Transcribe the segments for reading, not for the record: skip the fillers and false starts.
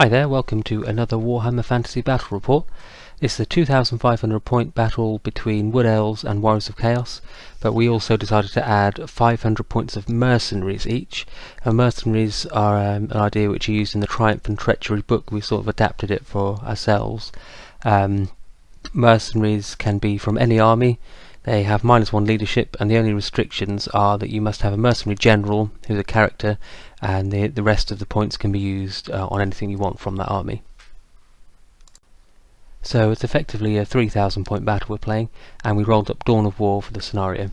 Hi there, welcome to another Warhammer Fantasy Battle Report. This is a 2,500 point battle between Wood Elves and Warriors of Chaos, but we also decided to add 500 points of Mercenaries each. Mercenaries are an idea which you used in the Triumph and Treachery book. We sort of adapted it for ourselves. Mercenaries can be from any army. They have -1 leadership, and the only restrictions are that you must have a Mercenary General who's a character, and the rest of the points can be used on anything you want from that army. So it's effectively a 3,000 point battle we're playing, and we rolled up Dawn of War for the scenario.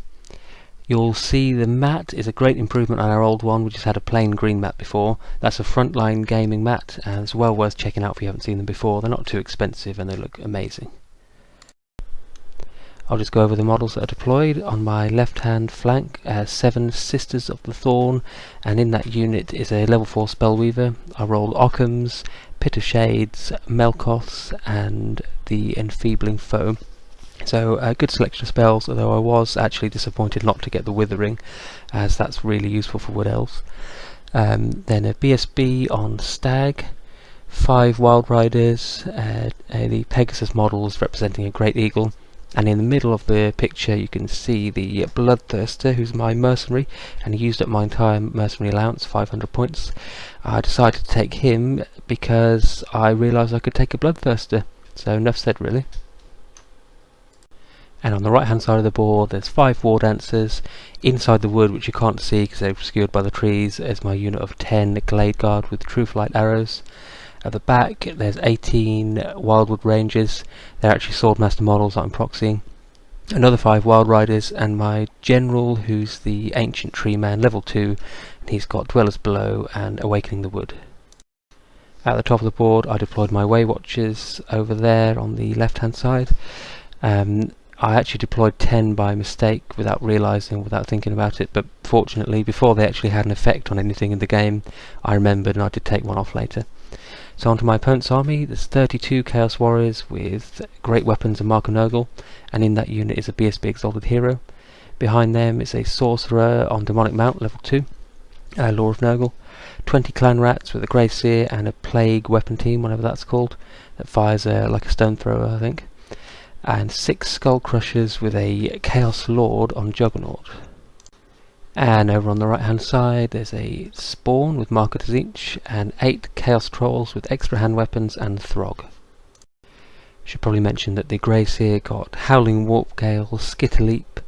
You'll see the mat is a great improvement on our old one. We just had a plain green mat before. That's a Frontline Gaming mat, and it's well worth checking out if you haven't seen them before. They're not too expensive and they look amazing. I'll just go over the models that are deployed. On my left hand flank, 7 Sisters of the Thorn, and in that unit is a level 4 Spellweaver. I rolled Ockhams, Pit of Shades, Melkoths, and the Enfeebling Foe. So a good selection of spells, although I was actually disappointed not to get the Withering, as that's really useful for Wood Elves. Then a BSB on Stag, 5 Wild Riders, the Pegasus models representing a Great Eagle. And in the middle of the picture you can see the Bloodthirster, who's my mercenary, and he used up my entire mercenary allowance, 500 points. I decided to take him because I realised I could take a Bloodthirster, so enough said really. And on the right hand side of the board there's 5 War Dancers. Inside the wood, which you can't see because they're obscured by the trees, is my unit of 10 Glade Guard with Truthlight arrows. At the back there's 18 Wildwood Rangers. They're actually Swordmaster models that I'm proxying. Another 5 Wild Riders, and my General, who's the Ancient Tree Man, level 2, and he's got Dwellers Below and Awakening the Wood. At the top of the board I deployed my Way Watchers over there on the left hand side. I actually deployed 10 by mistake without realising, without thinking about it, but fortunately before they actually had an effect on anything in the game I remembered, and I did take one off later. So onto my opponent's army. There's 32 Chaos Warriors with great weapons and Mark of Nurgle, and in that unit is a BSB Exalted Hero. Behind them is a Sorcerer on Demonic Mount, level 2, Lore of Nurgle. 20 Clan Rats with a Grey Seer and a Plague weapon team, whatever that's called, that fires like a stone thrower, I think. And 6 Skull Crushers with a Chaos Lord on Juggernaut. And over on the right hand side there's a Spawn with Marketers each, and 8 Chaos Trolls with extra hand weapons and Throg. Should probably mention that the Grey Seer got Howling Warpgale, Skitterleap,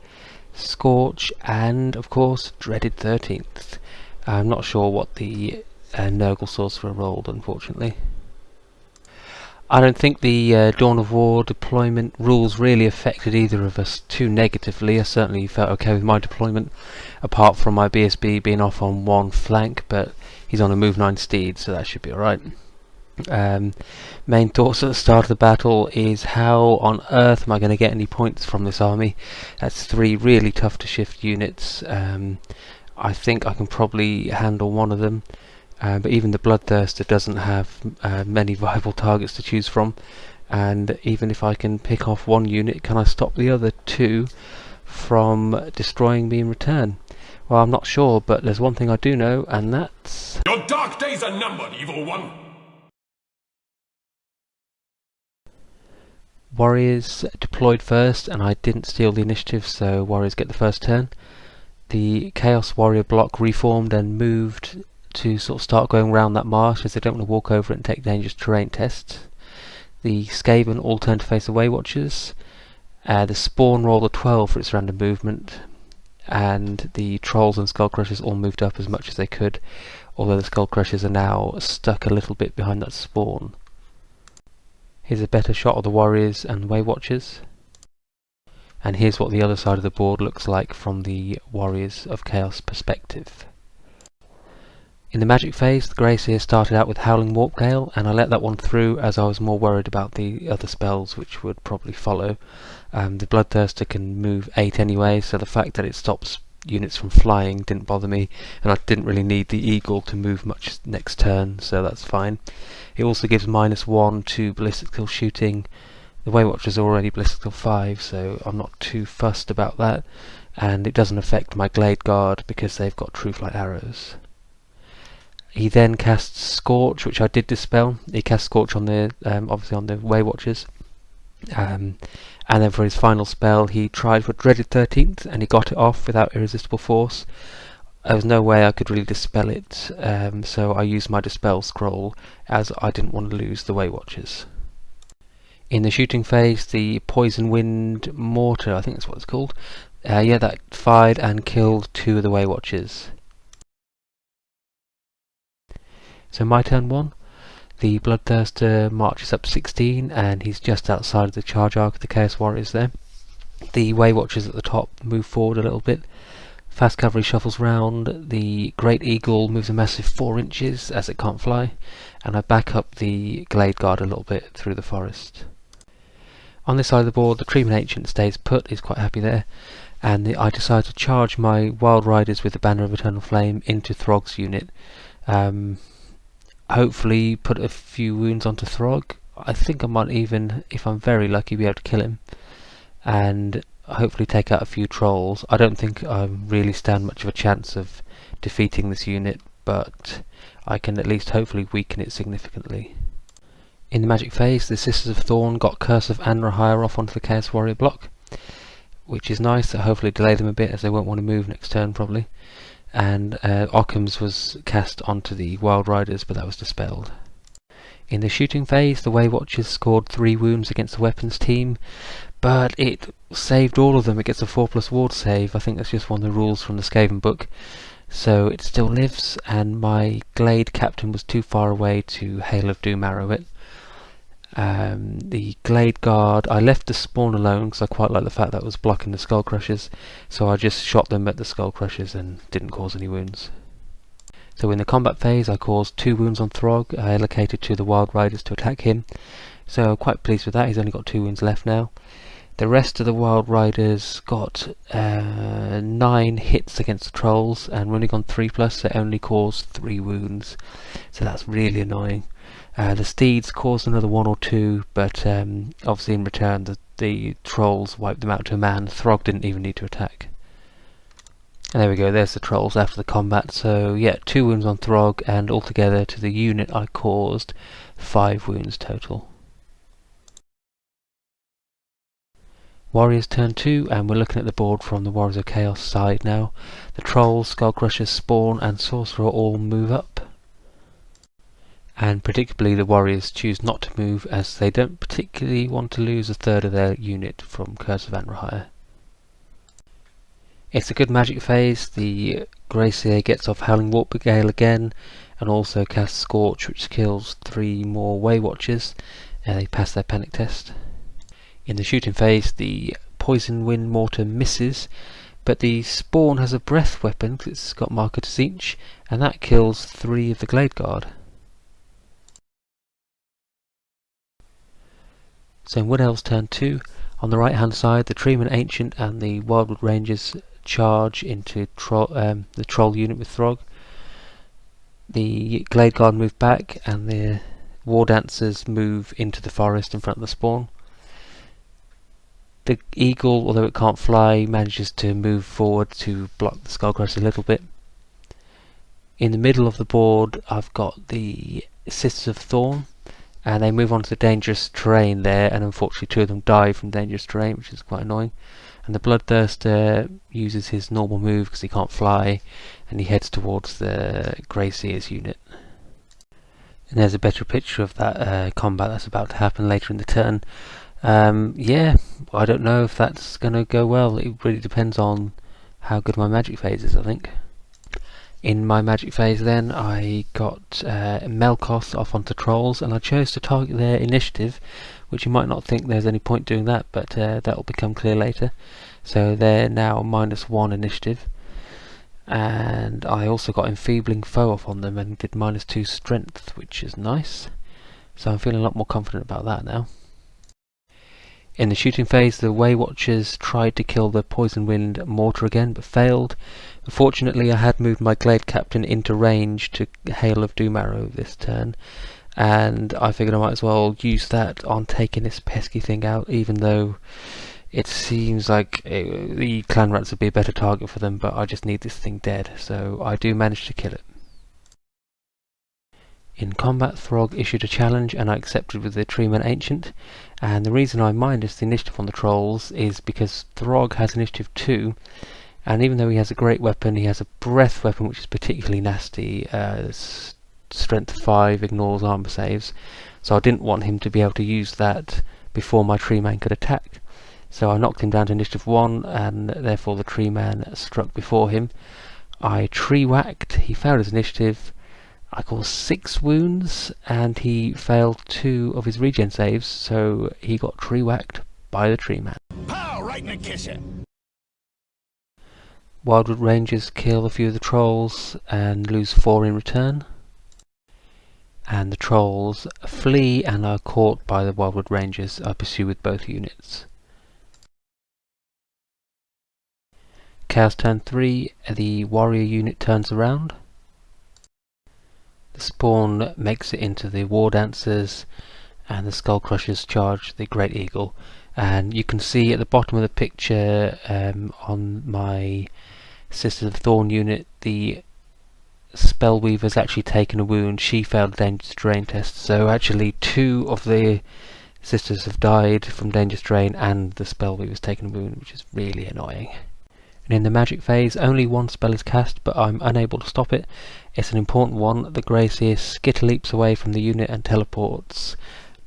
Scorch, and of course Dreaded 13th. I'm not sure what the Nurgle Sorcerer rolled, unfortunately. I don't think the Dawn of War deployment rules really affected either of us too negatively. I certainly felt okay with my deployment, apart from my BSB being off on one flank, but he's on a move 9 steed, so that should be alright. Main thoughts at the start of the battle is how on earth am I going to get any points from this army? That's 3 really tough to shift units. I think I can probably handle one of them. But even the Bloodthirster doesn't have many viable targets to choose from, and even if I can pick off one unit, can I stop the other 2 from destroying me in return? Well, I'm not sure, but there's one thing I do know, and that's... Your dark days are numbered, evil one! Warriors deployed first, and I didn't steal the initiative, so Warriors get the first turn. The Chaos Warrior block reformed and moved to sort of start going around that marsh, as they don't want to walk over it and take dangerous terrain tests. The Skaven all turn to face the Way Watchers. The Spawn rolled a 12 for its random movement, and the Trolls and Skullcrushers all moved up as much as they could, although the Skullcrushers are now stuck a little bit behind that Spawn. Here's a better shot of the Warriors and Way Watchers, and here's what the other side of the board looks like from the Warriors of Chaos perspective. In the magic phase, the Grey Seer started out with Howling Warpgale, and I let that one through as I was more worried about the other spells which would probably follow. The Bloodthirster can move 8 anyway, so the fact that it stops units from flying didn't bother me, and I didn't really need the Eagle to move much next turn, so that's fine. It also gives -1 to ballistic skill shooting. The Way Watchers are already ballistic skill 5, so I'm not too fussed about that, and it doesn't affect my Glade Guard because they've got Truthlight arrows. He then casts Scorch, which I did dispel. He cast Scorch on the obviously on the Way Watchers. And then for his final spell he tried for Dreaded 13th and he got it off without Irresistible Force. There was no way I could really dispel it, so I used my Dispel Scroll as I didn't want to lose the Way Watchers. In the shooting phase, the Poison Wind Mortar, I think that's what it's called, yeah, that fired and killed 2 of the Way Watchers. So my turn 1. The Bloodthirster marches up 16 and he's just outside of the charge arc of the Chaos Warriors there. The Way Watchers at the top move forward a little bit. Fast Cavalry shuffles round. The Great Eagle moves a massive 4 inches as it can't fly, and I back up the Glade Guard a little bit through the forest. On this side of the board, the Treeman Ancient stays put, he's quite happy there, and I decide to charge my Wild Riders with the Banner of Eternal Flame into Throg's unit. Hopefully put a few wounds onto Throg. I think I might even, if I'm very lucky, be able to kill him. And hopefully take out a few trolls. I don't think I really stand much of a chance of defeating this unit, but I can at least hopefully weaken it significantly. In the magic phase, the Sisters of Thorn got Curse of Anrahire off onto the Chaos Warrior block, which is nice. That'll hopefully delay them a bit as they won't want to move next turn probably. And Occam's was cast onto the Wild Riders, but that was dispelled. In the shooting phase, the Way Watchers scored 3 wounds against the weapons team, but it saved all of them. It gets a 4+ ward save. I think that's just one of the rules from the Skaven book. So it still lives, and my Glade Captain was too far away to Hail of Doom arrow it. The Glade Guard, I left the spawn alone because I quite like the fact that it was blocking the Skull Crushers, so I just shot them at the Skull Crushers and didn't cause any wounds. So in the combat phase I caused 2 wounds on Throg. I allocated 2 of the Wild Riders to attack him, so I'm quite pleased with that. He's only got 2 wounds left now. The rest of the Wild Riders got 9 hits against the Trolls and running on 3+, they only caused 3 wounds, so that's really annoying. The Steeds caused another 1 or 2, but obviously in return the Trolls wiped them out to a man. Throg didn't even need to attack. And there we go, there's the Trolls after the combat. So yeah, 2 wounds on Throg, and altogether to the unit I caused 5 wounds total. Warriors turn 2, and we're looking at the board from the Warriors of Chaos side now. The Trolls, Skullcrushers, Spawn and Sorcerer all move up. And predictably the Warriors choose not to move as they don't particularly want to lose a third of their unit from Curse of Anrahire. It's a good magic phase. The Gracier gets off Howling Warp Gale again and also casts Scorch, which kills 3 more Way Watchers. They pass their panic test. In the shooting phase, the Poison Wind Mortar misses, but the Spawn has a breath weapon because it's got Marker to Tzeentch, and that kills 3 of the Glade Guard. So in Wood Elves turn 2, on the right hand side the Treeman Ancient and the Wildwood Rangers charge into the Troll unit with Throg. The Glade Guard move back and the War Dancers move into the forest in front of the Spawn. The Eagle, although it can't fly, manages to move forward to block the Skullcrusher a little bit. In the middle of the board I've got the Sisters of Thorn, and they move on to the dangerous terrain there, and unfortunately 2 of them die from dangerous terrain, which is quite annoying. And the Bloodthirster uses his normal move because he can't fly, and he heads towards the Gracier's unit. And there's a better picture of that combat that's about to happen later in the turn. Yeah, I don't know if that's going to go well. It really depends on how good my magic phase is, I think. In my magic phase then, I got Melkoth off onto Trolls, and I chose to target their initiative, which you might not think there's any point doing that, but that will become clear later. So they're now -1 initiative, and I also got Enfeebling Foe off on them and did -2 strength, which is nice. So I'm feeling a lot more confident about that now. In the shooting phase, the Way Watchers tried to kill the Poison Wind Mortar again, but failed. Fortunately, I had moved my Glade Captain into range to Hail of Doom Arrow this turn, and I figured I might as well use that on taking this pesky thing out, even though it seems like the Clan Rats would be a better target for them, but I just need this thing dead, so I do manage to kill it. In combat, Throg issued a challenge and I accepted with the Treeman Ancient, and the reason I minus the initiative on the trolls is because Throg has initiative 2, and even though he has a great weapon, he has a breath weapon which is particularly nasty. Strength 5, ignores armor saves, so I didn't want him to be able to use that before my Treeman could attack. So I knocked him down to initiative 1, and therefore the Treeman struck before him. I tree whacked, he failed his initiative, I caused 6 wounds, and he failed 2 of his regen saves, so he got tree whacked by the Treeman. Pow! Right in the kisser! Wildwood Rangers kill a few of the trolls and lose 4 in return. And the trolls flee and are caught by the Wildwood Rangers. I pursue with both units. Chaos turn 3, the warrior unit turns around. The spawn makes it into the war dancers, and the skull crushers charge the great eagle. And you can see at the bottom of the picture on my Sisters of Thorn unit, the Spellweaver's actually taken a wound. She failed the Dangerous Terrain test, so actually 2 of the sisters have died from Dangerous Terrain and the Spellweaver's taken a wound, which is really annoying. And in the magic phase, only 1 spell is cast, but I'm unable to stop it. It's an important one. The Gracie skitter leaps away from the unit and teleports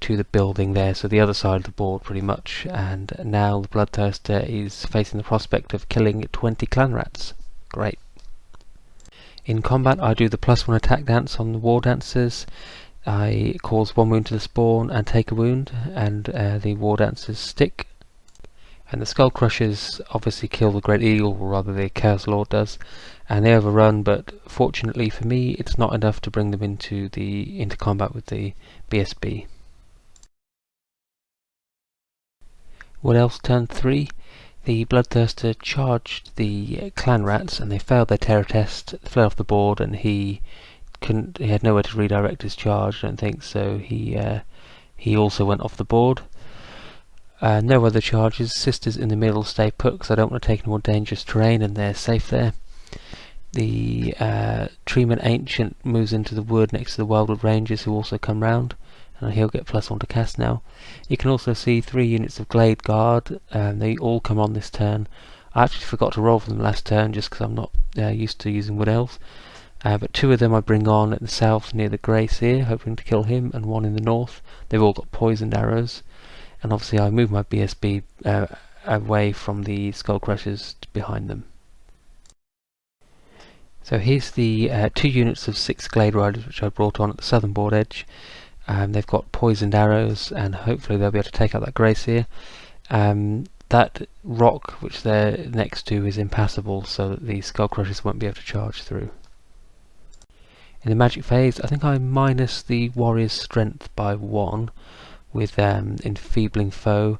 to the building there, so the other side of the board pretty much, and now the Bloodthirster is facing the prospect of killing 20 clan rats. Great. In combat I do the +1 attack dance on the war dancers. I cause 1 wound to the spawn and take a wound, and the war dancers stick. And the skull crushers obviously kill the great eagle, or rather the chaos lord does, and they overrun, but fortunately for me it's not enough to bring them into combat with the BSB. What else? Turn 3, the Bloodthirster charged the clan rats and they failed their terror test, fled off the board, and he had nowhere to redirect his charge, I don't think, so he also went off the board. No other charges. Sisters in the middle stay put because I don't want to take any more dangerous terrain, and they're safe there. The Treeman Ancient moves into the wood next to the Wildwood Rangers, who also come round, and he'll get +1 to cast now. You can also see 3 units of Glade Guard, and they all come on this turn. I actually forgot to roll for them last turn just because I'm not used to using Wood Elves. But 2 of them I bring on at the south near the Grey Seer, hoping to kill him, and 1 in the north. They've all got poisoned arrows. And obviously I move my BSB away from the skull crushers behind them. So here's the 2 units of 6 Glade Riders which I brought on at the southern board edge. They've got poisoned arrows, and hopefully they'll be able to take out that Grey Seer. That rock which they're next to is impassable, so that the skull crushers won't be able to charge through. In the magic phase, I think I minus the warrior's strength by 1 with enfeebling foe.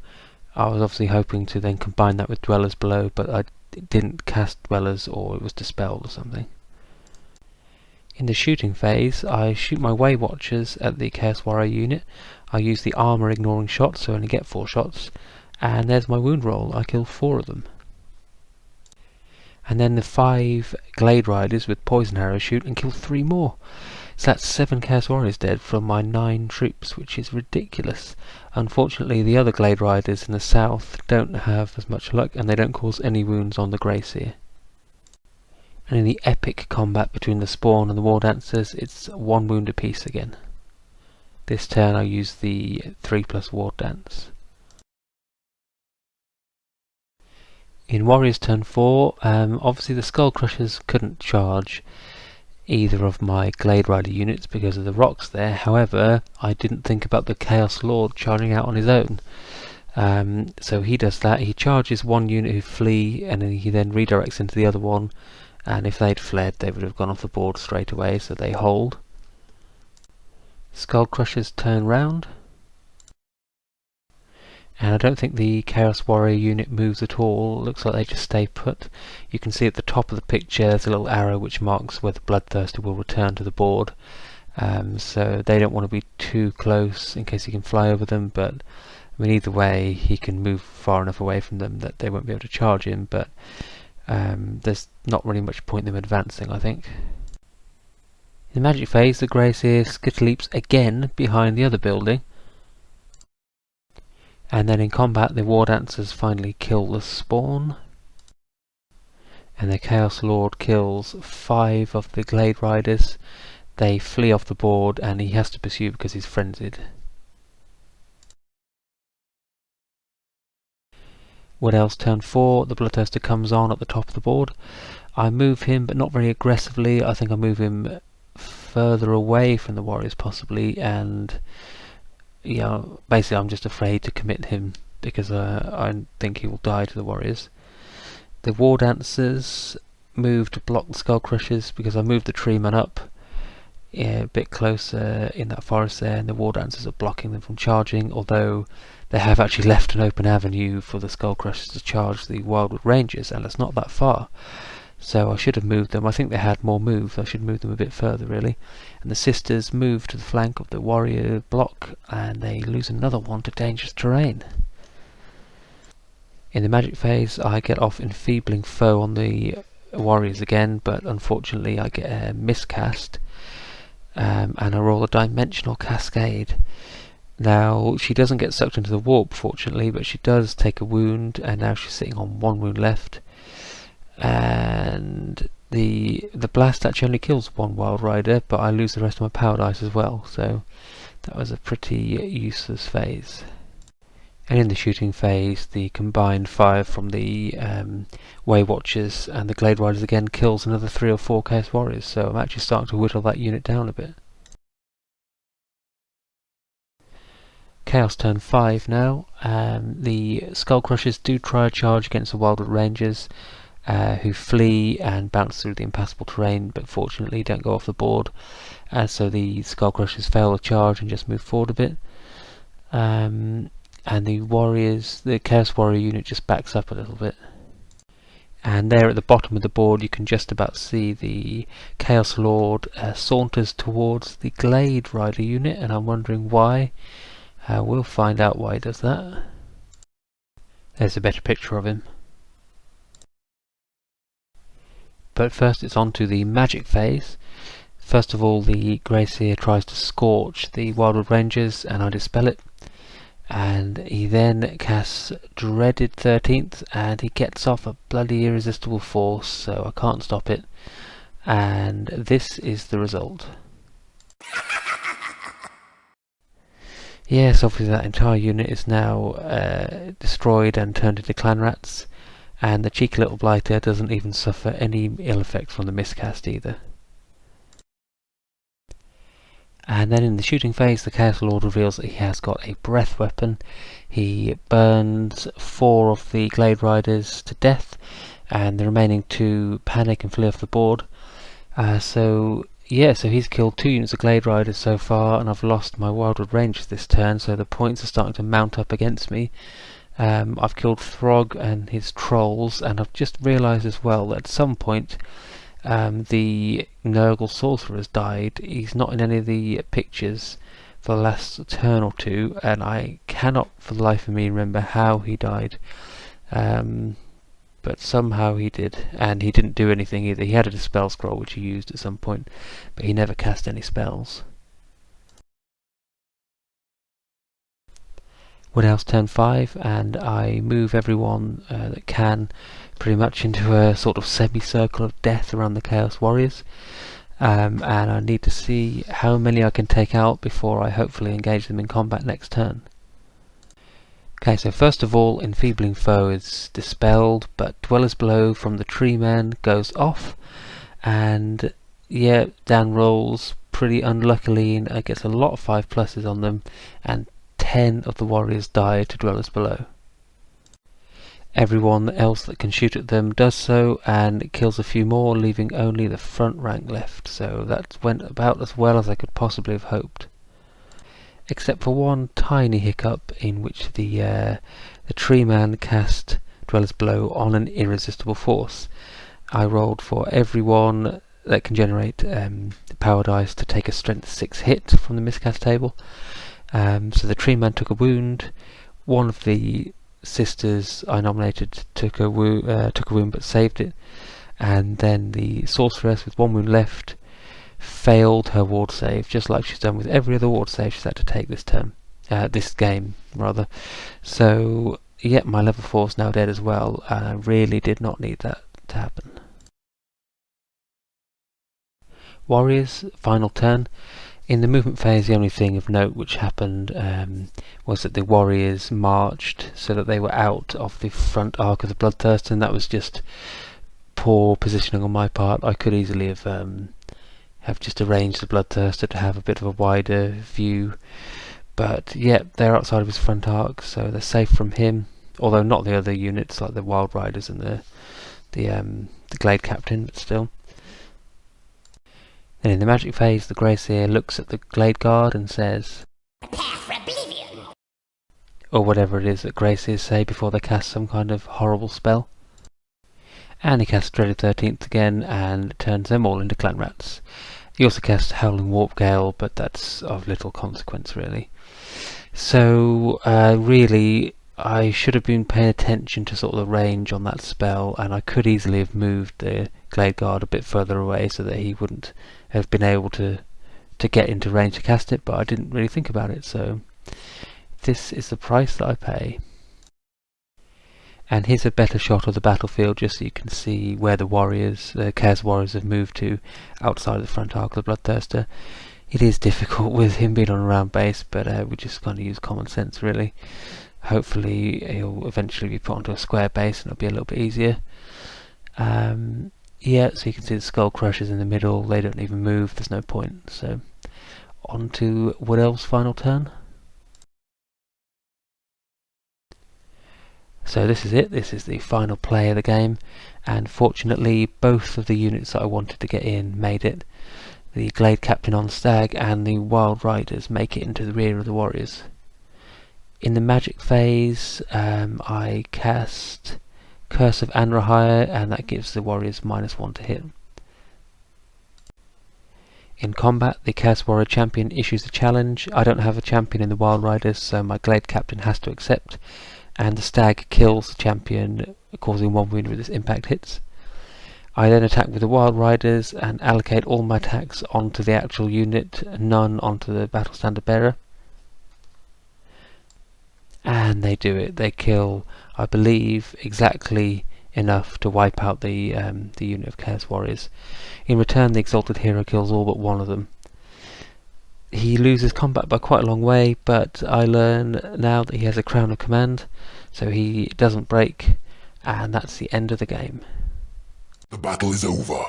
I was obviously hoping to then combine that with dwellers below, but I didn't cast dwellers, or it was dispelled or something. In the shooting phase, I shoot my Way Watchers at the Chaos Warrior unit. I use the armor ignoring shots, so I only get 4 shots, and there's my wound roll. I kill 4 of them. And then the 5 Glade Riders with poison arrows shoot and kill 3 more. So that's 7 Chaos Warriors dead from my 9 troops, which is ridiculous. Unfortunately, the other Glade Riders in the south don't have as much luck, and they don't cause any wounds on the Grey Seer. And in the epic combat between the spawn and the war dancers, it's 1 wound apiece again. This turn I use the 3+ war dance. In Warriors turn 4, obviously the Skull Crushers couldn't charge either of my Glade Rider units because of the rocks there. However, I didn't think about the Chaos Lord charging out on his own. So he does that. He charges 1 unit who flee, and he then redirects into the other one, and if they'd fled they would have gone off the board straight away, so they hold. Skull Crushers turn round, and I don't think the Chaos Warrior unit moves at all. It looks like they just stay put. You can see at the top of the picture there's a little arrow which marks where the Bloodthirster will return to the board. So they don't want to be too close in case he can fly over them, but I mean, either way he can move far enough away from them that they won't be able to charge him, but there's not really much point in them advancing, I think. In the magic phase, the Gracie skitterleaps again behind the other building. And then in combat, the War Dancers finally kill the spawn. And the Chaos Lord kills 5 of the Glade Riders. They flee off the board and he has to pursue because he's frenzied. What else? Turn 4, the Bloodthirster comes on at the top of the board. I move him, but not very aggressively. I think I move him further away from the warriors possibly, and yeah, basically I'm just afraid to commit him because I think he will die to the warriors. The War Dancers move to block the Skull Crushers because I moved the Treeman up a bit closer in that forest there, and the War Dancers are blocking them from charging, although they have actually left an open avenue for the Skull Crushers to charge the Wildwood Rangers, and it's not that far. So I should have moved them. I think they had more move. I should move them a bit further really. And the Sisters move to the flank of the warrior block and they lose another one to dangerous terrain. In the magic phase I get off enfeebling foe on the warriors again, but unfortunately I get a miscast and I roll a dimensional cascade. Now she doesn't get sucked into the warp fortunately, but she does take a wound and now she's sitting on 1 wound left. And the blast actually only kills 1 Wild Rider, but I lose the rest of my power dice as well, so that was a pretty useless phase. And in the shooting phase, the combined fire from the Way Watchers and the Glade Riders again kills another 3 or 4 Chaos Warriors, so I'm actually starting to whittle that unit down a bit. Chaos turn 5 now. The Skull Crushers do try a charge against the Wildwood Rangers, who flee and bounce through the impassable terrain, but fortunately don't go off the board, so the Skull Crushers fail the charge and just move forward a bit. And the warriors, the Chaos Warrior unit just backs up a little bit. And there at the bottom of the board you can just about see the Chaos Lord saunters towards the Glade Rider unit, and I'm wondering why. We'll find out why he does that. There's a better picture of him. But first it's on to the magic phase. First of all, the Gracie tries to scorch the Wildwood Rangers and I dispel it. And he then casts Dreaded 13th and he gets off a bloody irresistible force, so I can't stop it. And this is the result. Yes, obviously that entire unit is now destroyed and turned into clan rats. And the cheeky little blighter doesn't even suffer any ill effect from the miscast either. And then in the shooting phase, the Chaos Lord reveals that he has got a breath weapon. He burns 4 of the Glade Riders to death, and the remaining 2 panic and flee off the board. So he's killed 2 units of Glade Riders so far, and I've lost my Wildwood Rangers this turn, so the points are starting to mount up against me. I've killed Throg and his trolls, and I've just realised as well that at some point the Nurgle Sorcerer has died. He's not in any of the pictures for the last turn or 2, and I cannot for the life of me remember how he died. But somehow he did, and he didn't do anything either. He had a Dispel Scroll which he used at some point, but he never cast any spells. What else? Turn 5, and I move everyone that can pretty much into a sort of semicircle of death around the Chaos Warriors. And I need to see how many I can take out before I hopefully engage them in combat next turn. Okay, so first of all, Enfeebling Foe is dispelled, but Dweller's Blow from the Tree Man goes off, and yeah, Dan rolls pretty unluckily and gets a lot of 5+s on them, and 10 of the warriors die to Dwellers Below. Everyone else that can shoot at them does so, and it kills a few more, leaving only the front rank left, so that went about as well as I could possibly have hoped. Except for one tiny hiccup in which the Tree Man cast Dweller's Blow on an irresistible force. I rolled for everyone that can generate power dice to take a strength 6 hit from the miscast table. So the Tree Man took a wound. One of the sisters I nominated took a wound but saved it, and then the Sorceress with 1 wound left failed her ward save, just like she's done with every other ward save she's had to take this term. This game, rather. So, yeah, my level 4's now dead as well, and I really did not need that to happen. Warriors, final turn. In the movement phase, the only thing of note which happened was that the warriors marched so that they were out of the front arc of the Bloodthirster, and that was just poor positioning on my part. I could easily have just arranged the Bloodthirster to have a bit of a wider view, but yeah, they're outside of his front arc, so they're safe from him. Although not the other units like the Wild Riders and the Glade Captain, but still. Then in the magic phase, the Greyseer looks at the Glade Guard and says, Path for oblivion. or whatever it is that Greyseers say before they cast some kind of horrible spell. And he casts Dreaded 13th again and turns them all into clan rats. He also casts Howling Warp Gale, but that's of little consequence really. So really, I should have been paying attention to sort of the range on that spell, and I could easily have moved the Glade Guard a bit further away so that he wouldn't have been able to get into range to cast it, but I didn't really think about it, so this is the price that I pay. And here's a better shot of the battlefield, just so you can see where the warriors, the Chaos Warriors, have moved to outside of the front arc of the Bloodthirster. It is difficult with him being on a round base, but we just kind of use common sense really. Hopefully he'll eventually be put onto a square base and it'll be a little bit easier. Yeah, so you can see the Skull Crushers in the middle, they don't even move, there's no point. So on to Wood Elves' final turn. So this is it, this is the final play of the game, and fortunately both of the units that I wanted to get in made it. The Glade Captain on Stag and the Wild Riders make it into the rear of the Warriors. In the magic phase, I cast Curse of Anrahaya, and that gives the Warriors -1 to hit. In combat, the Chaos Warrior champion issues a challenge. I don't have a champion in the Wild Riders, so my Glade Captain has to accept, and the Stag kills the champion, causing 1 wound with its impact hits. I then attack with the Wild Riders and allocate all my attacks onto the actual unit, none onto the Battle Standard Bearer. And they do it. They kill, I believe, exactly enough to wipe out the unit of Chaos Warriors. In return, the Exalted Hero kills all but one of them. He loses combat by quite a long way, but I learn now that he has a Crown of Command, so he doesn't break, and that's the end of the game. The battle is over.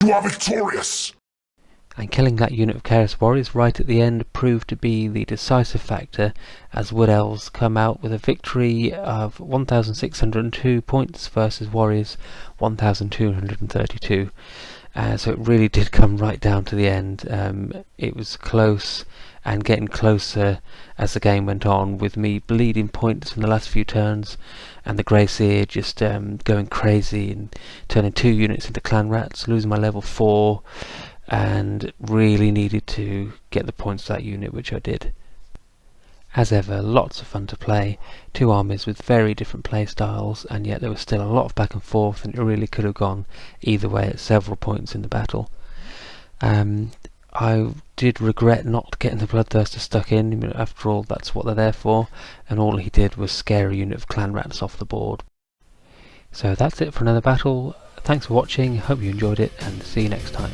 You are victorious! And killing that unit of Chaos Warriors right at the end proved to be the decisive factor, as Wood Elves come out with a victory of 1,602 points versus Warriors 1,232. So it really did come right down to the end. It was close and getting closer as the game went on, with me bleeding points in the last few turns and the Greyseer just going crazy and turning 2 units into clan rats, losing my level 4, and really needed to get the points to that unit, which I did. As ever, lots of fun to play, 2 armies with very different play styles, and yet there was still a lot of back and forth, and it really could have gone either way at several points in the battle. I did regret not getting the Bloodthirster stuck in. After all, that's what they're there for, and all he did was scare a unit of clan rats off the board. So that's it for another battle. Thanks for watching, hope you enjoyed it, and see you next time.